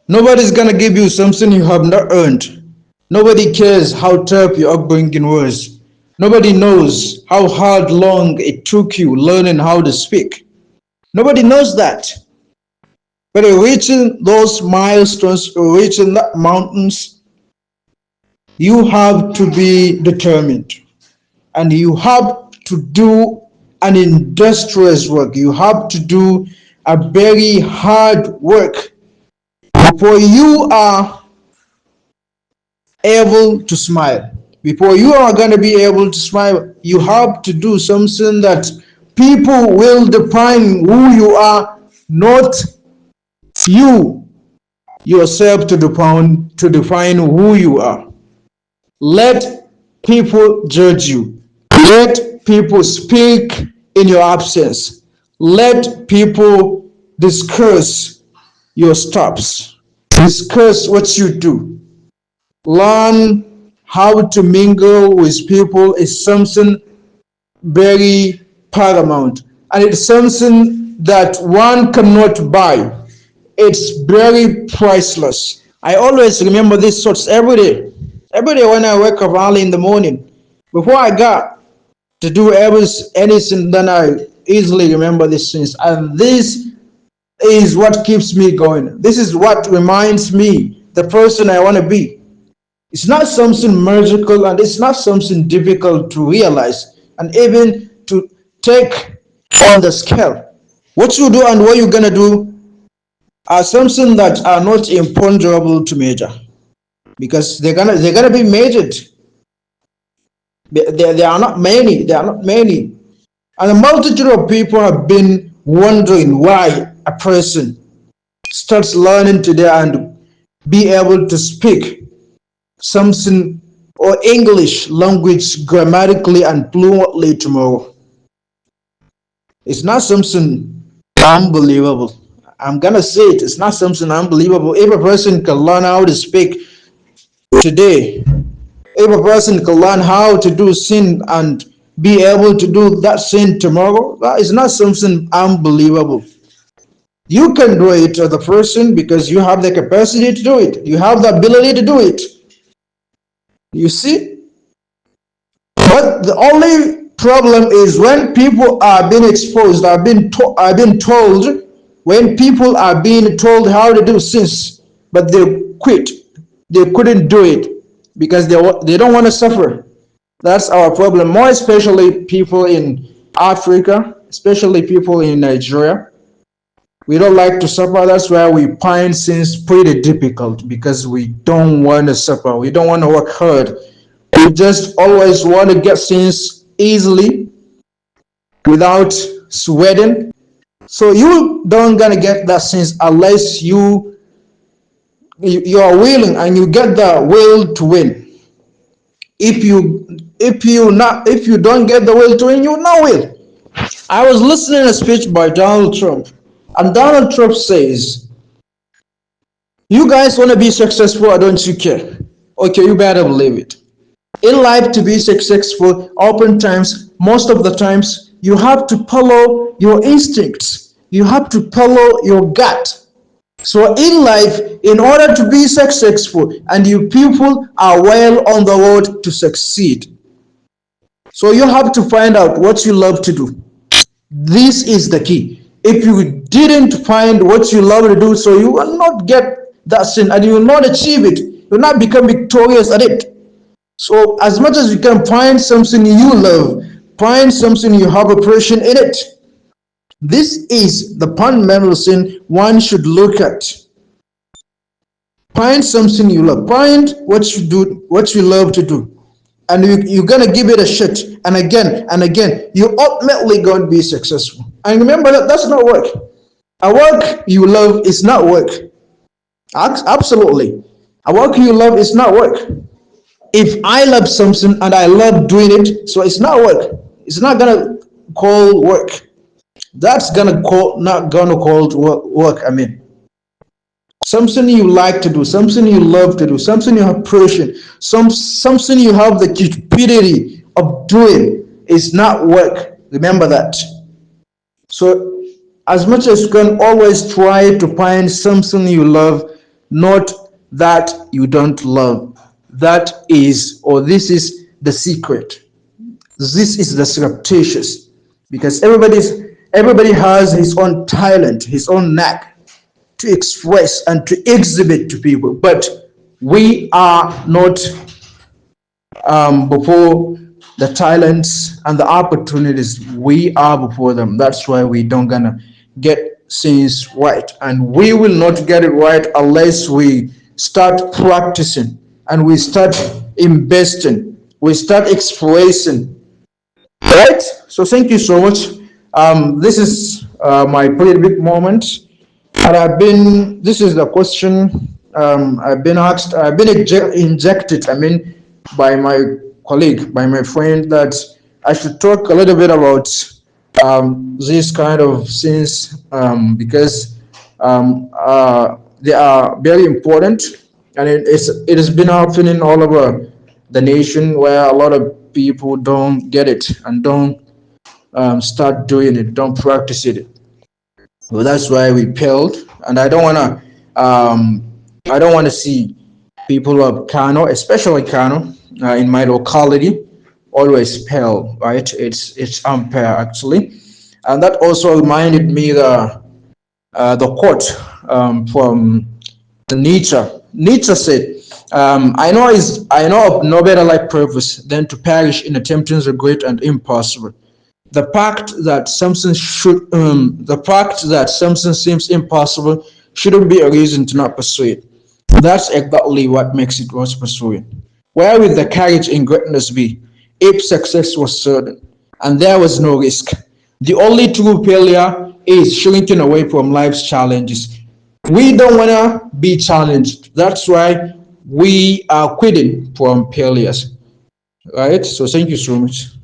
Nobody's gonna give you something you have not earned. Nobody cares how tough your upbringing was. Nobody knows how hard long it took you learning how to speak. Nobody knows that. But reaching those milestones, reaching that mountains, you have to be determined. And you have to do an industrious work. You have to do a very hard work before you are able to smile. Before you are going to be able to smile, you have to do something that people will define who you are, not you yourself to define who you are. Let people judge you. Let people speak in your absence. Let people discuss your stops. Discuss what you do. Learn how to mingle with people is something very paramount, and it's something that one cannot buy. It's very priceless. I always remember these thoughts every day. Every day when I wake up early in the morning, before I got to do anything, then I easily remember these things. And this is what keeps me going. This is what reminds me the person I want to be. It's not something magical and it's not something difficult to realize and even to take on the scale. What you do and what you're gonna do are something that are not imponderable to measure because they're gonna be measured. There are not many. There are not many, and a multitude of people have been wondering why a person starts learning today and be able to speak something or English language grammatically and fluently tomorrow. It's not something unbelievable. I'm gonna say it. It's not something unbelievable. If a person can learn how to speak today, if a person can learn how to do sin and be able to do that sin tomorrow, that is not something unbelievable. You can do it as a person because you have the capacity to do it. You have the ability to do it. You see? But the only problem is when people are being exposed, are being told, when people are being told how to do things, but they quit. They couldn't do it because they don't want to suffer. That's our problem. More especially people in Africa, especially people in Nigeria. We don't like to suffer. That's why we find things pretty difficult because we don't want to suffer. We don't want to work hard. We just always want to get things easily without sweating. So you don't gonna get that things unless you are willing and you get the will to win. If you don't get the will to win, you not will. I was listening to a speech by Donald Trump, and Donald Trump says, "You guys want to be successful, or don't you care?" Okay, you better believe it. In life, to be successful, oftentimes, most of the times, you have to follow your instincts. You have to follow your gut. So in life, in order to be successful, and you people are well on the road to succeed. So you have to find out what you love to do. This is the key. If you didn't find what you love to do, so you will not get that thing and you will not achieve it. You will not become victorious at it. So as much as you can find something you love, find something you have a passion in it. This is the fundamental thing one should look at. Find something you love. Find what you do, what you love to do. And you're gonna give it a shot. And again, you're ultimately going to be successful. And remember that that's not work. A work you love is not work. Absolutely. A work you love is not work. If I love something and I love doing it, so it's not work. It's not gonna call work. That's not gonna call work. I mean, something you like to do, something you love to do, something you have passion, something you have the capability of doing is not work. Remember that. So, as much as you can always try to find something you love, not that you don't love. That is, or this is the secret. This is the surreptitious, because everybody has his own talent, his own knack to express and to exhibit to people, but we are not before the talents and the opportunities. We are before them. That's why we don't gonna get things right, and we will not get it right unless we start practicing and we start investing, we start expressing. Right. So thank you so much. This is my pretty big moment, and I've been. This is the question I've been asked. I've been injected. I mean, by my colleague, by my friend, that I should talk a little bit about these kind of things, because they are very important, and it has been happening all over the nation, where a lot of people don't get it and don't start doing it, don't practice it. So that's why we failed, and I don't want to see people of Kano, especially Kano, in my locality, always fail. Right? It's unfair actually, and that also reminded me the quote from Nietzsche. Nietzsche said, I know of no better life purpose than to perish in attempting the great and impossible. The fact that something seems impossible shouldn't be a reason to not pursue it. That's exactly what makes it worth pursuing. Where will the courage in greatness be if success was certain and there was no risk? The only true failure is shrinking away from life's challenges. We don't want to be challenged. That's why we are quitting from failures. Right? So thank you so much.